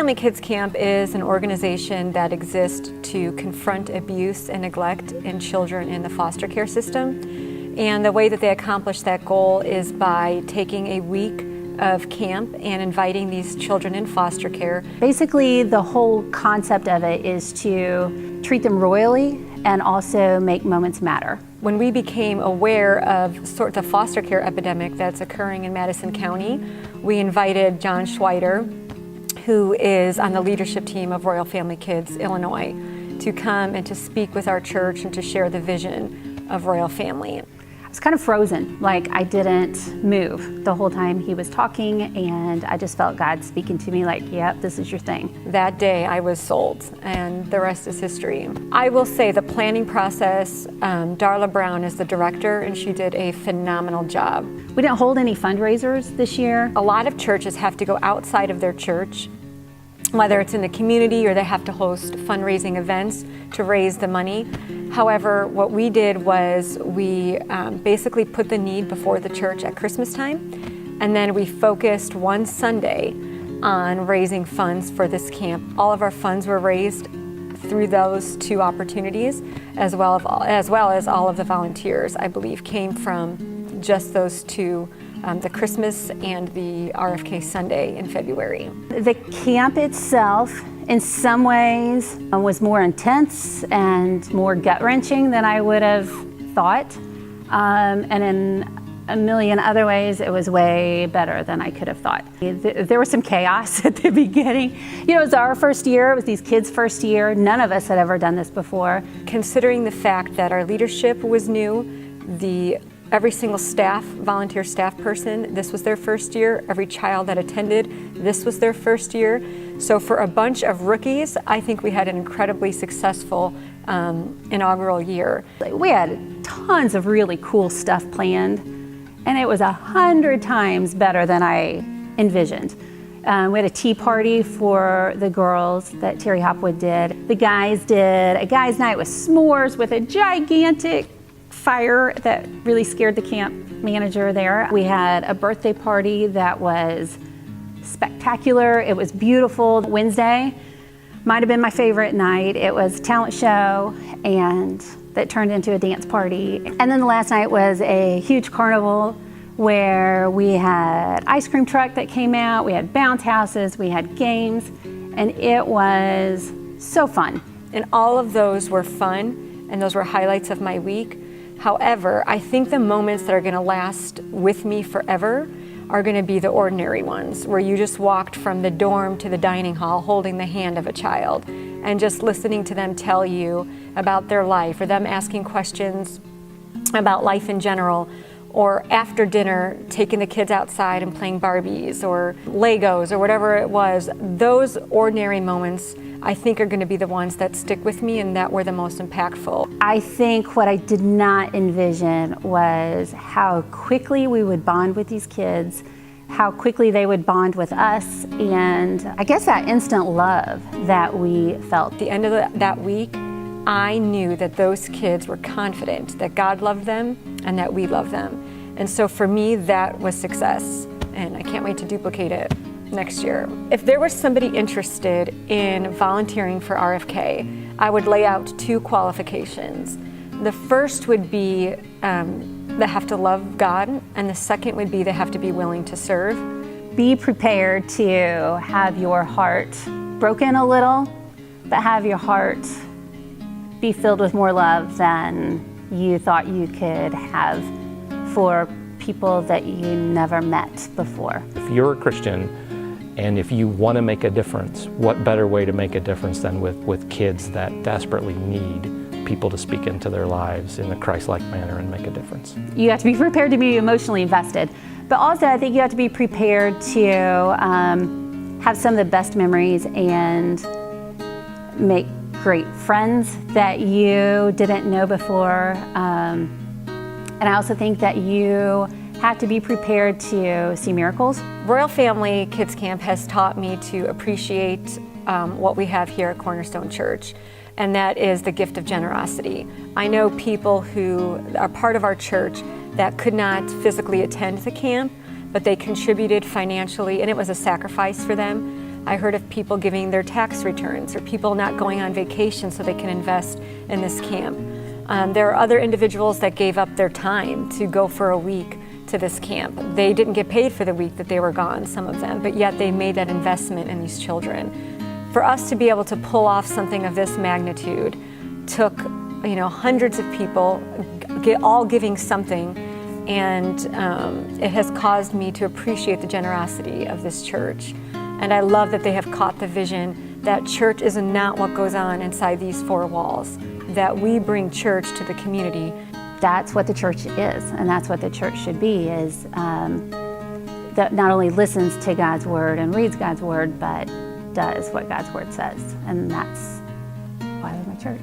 Family Kids Camp is an organization that exists to confront abuse and neglect in children in the foster care system. And the way that they accomplish that goal is by taking a week of camp and inviting these children in foster care. Basically, the whole concept of it is to treat them royally and also make moments matter. When we became aware of sort of the foster care epidemic that's occurring in Madison County, we invited John Schweider, who is on the leadership team of Royal Family Kids Illinois, to come and to speak with our church and to share the vision of Royal Family. I was kind of frozen, like I didn't move the whole time he was talking, and I just felt God speaking to me like, yep, this is your thing. That day I was sold, and the rest is history. I will say the planning process, Darla Brown is the director, and she did a phenomenal job. We didn't hold any fundraisers this year. A lot of churches have to go outside of their church, whether it's in the community or they have to host fundraising events to raise the money. However, what we did was we basically put the need before the church at Christmas time, and then we focused one Sunday on raising funds for this camp. All of our funds were raised through those two opportunities, as well as all of the volunteers, I believe, came from just those two, the Christmas and the RFK Sunday in February. The camp itself, in some ways, was more intense and more gut-wrenching than I would have thought. And in a million other ways, it was way better than I could have thought. There was some chaos at the beginning. You know, it was our first year, it was these kids' first year. None of us had ever done this before. Considering the fact that our leadership was new, every single volunteer staff person, this was their first year. Every child that attended, this was their first year. So for a bunch of rookies, I think we had an incredibly successful inaugural year. We had tons of really cool stuff planned, and it was 100 times better than I envisioned. We had a tea party for the girls that Terry Hopwood did. The guys did a guys' night with s'mores with a gigantic fire that really scared the camp manager there. We had a birthday party that was spectacular. It was beautiful. Wednesday might have been my favorite night. It was a talent show, and that turned into a dance party. And then the last night was a huge carnival where we had ice cream truck that came out, we had bounce houses, we had games, and it was so fun. And all of those were fun, and those were highlights of my week. However, I think the moments that are going to last with me forever are going to be the ordinary ones, where you just walked from the dorm to the dining hall holding the hand of a child and just listening to them tell you about their life, or them asking questions about life in general, or after dinner taking the kids outside and playing Barbies or Legos or whatever it was. Those ordinary moments I think are going to be the ones that stick with me and that were the most impactful. I think what I did not envision was how quickly we would bond with these kids, how quickly they would bond with us, and I guess that instant love that we felt. At the end of that week, I knew that those kids were confident that God loved them and that we loved them. And so for me, that was success, and I can't wait to duplicate it next year. If there was somebody interested in volunteering for RFK, I would lay out two qualifications. The first would be they have to love God, and the second would be they have to be willing to serve. Be prepared to have your heart broken a little, but have your heart be filled with more love than you thought you could have for people that you never met before. If you're a Christian, and if you want to make a difference, what better way to make a difference than with kids that desperately need people to speak into their lives in a Christ-like manner and make a difference? You have to be prepared to be emotionally invested, but also I think you have to be prepared to have some of the best memories and make great friends that you didn't know before. And I also think that you have to be prepared to see miracles. Royal Family Kids Camp has taught me to appreciate what we have here at Cornerstone Church, and that is the gift of generosity. I know people who are part of our church that could not physically attend the camp, but they contributed financially, and it was a sacrifice for them. I heard of people giving their tax returns, or people not going on vacation so they can invest in this camp. There are other individuals that gave up their time to go for a week to this camp. They didn't get paid for the week that they were gone, some of them, but yet they made that investment in these children. For us to be able to pull off something of this magnitude took, hundreds of people all giving something, and it has caused me to appreciate the generosity of this church. And I love that they have caught the vision that church is not what goes on inside these four walls, that we bring church to the community. That's what the church is, and that's what the church should be, is that not only listens to God's word and reads God's word, but does what God's word says. And that's why we're my church.